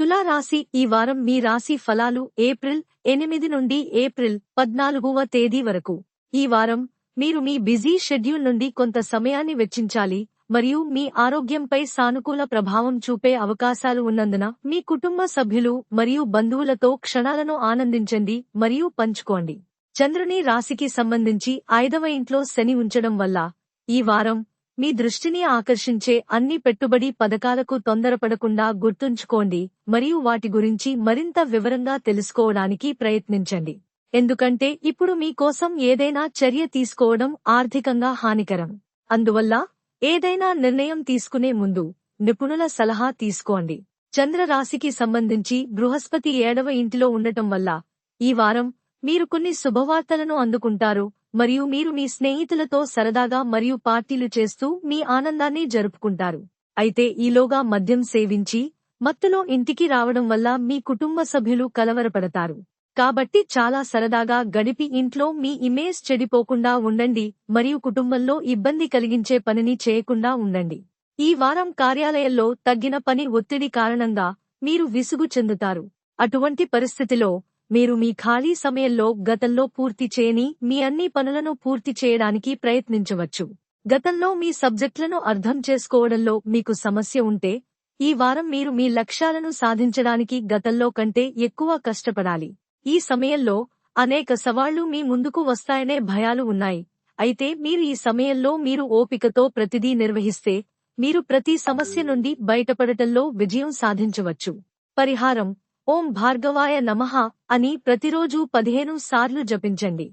తులా రాశి ఈ వారం మీ రాశి ఫలాలు ఏప్రిల్ 8 నుండి ఏప్రిల్ 14వ తేదీ వరకు. ఈ వారం మీరు మీ బిజీ షెడ్యూల్ నుండి కొంత సమయాన్ని వెచ్చించాలి మరియు మీ ఆరోగ్యంపై సానుకూల ప్రభావం చూపే అవకాశాలు ఉన్నందున మీ కుటుంబ సభ్యులు మరియు బంధువులతో క్షణాలను ఆనందించండి మరియు పంచుకోండి. చంద్రుని రాశికి సంబంధించి 5వ ఇంట్లో శని ఉంచడం వల్ల ఈ వారం మీ దృష్టిని ఆకర్షించే అన్ని పెట్టుబడి పథకాలకు తొందరపడకుండా గుర్తుంచుకోండి మరియు వాటి గురించి మరింత వివరంగా తెలుసుకోవడానికి ప్రయత్నించండి. ఎందుకంటే ఇప్పుడు మీ కోసం ఏదైనా చర్య తీసుకోవడం ఆర్థికంగా హానికరం. అందువల్ల ఏదైనా నిర్ణయం తీసుకునే ముందు నిపుణుల సలహా తీసుకోండి. చంద్ర రాశికి సంబంధించి బృహస్పతి 7వ ఇంటిలో ఉండటం వల్ల ఈ వారం మీరు కొన్ని శుభవార్తలను అందుకుంటారు మరియు మీరు మీ స్నేహితులతో సరదాగా మరియు పార్టీలు చేస్తూ మీ ఆనందాన్ని జరుపుకుంటారు. అయితే ఈలోగా మద్యం సేవించి మత్తులో ఇంటికి రావడం వల్ల మీ కుటుంబ సభ్యులు కలవరపడతారు. కాబట్టి చాలా సరదాగా గడిపి ఇంట్లో మీ ఇమేజ్ చెడిపోకుండా ఉండండి మరియు కుటుంబంలో ఇబ్బంది కలిగించే పనిని చేయకుండా ఉండండి. ఈ వారం కార్యాలయంలో తగ్గిన పని ఒత్తిడి కారణంగా మీరు విసుగు చెందుతారు. అటువంటి పరిస్థితిలో మీరు మీ ఖాళీ సమయంలో గతంలో పూర్తి చేయని మీ అన్ని పనులను పూర్తి చేయడానికి ప్రయత్నించవచ్చు. గతంలో మీ సబ్జెక్టులను అర్థం చేసుకోవడంలో మీకు సమస్య ఉంటే ఈ వారం మీరు మీ లక్ష్యాలను సాధించడానికి గతంలో కంటే ఎక్కువ కష్టపడాలి. ఈ సమయంలో అనేక సవాళ్లు మీ ముందుకు వస్తాయనే భయాలు ఉన్నాయి. అయితే మీరు ఈ సమయంలో మీరు ఓపికతో ప్రతిదీ నిర్వహిస్తే మీరు ప్రతి సమస్య నుండి బయటపడటంలో విజయం సాధించవచ్చు. పరిహారం: ఓం భార్గవాయ నమః అని ప్రతిరోజూ 15 సార్లు జపించండి.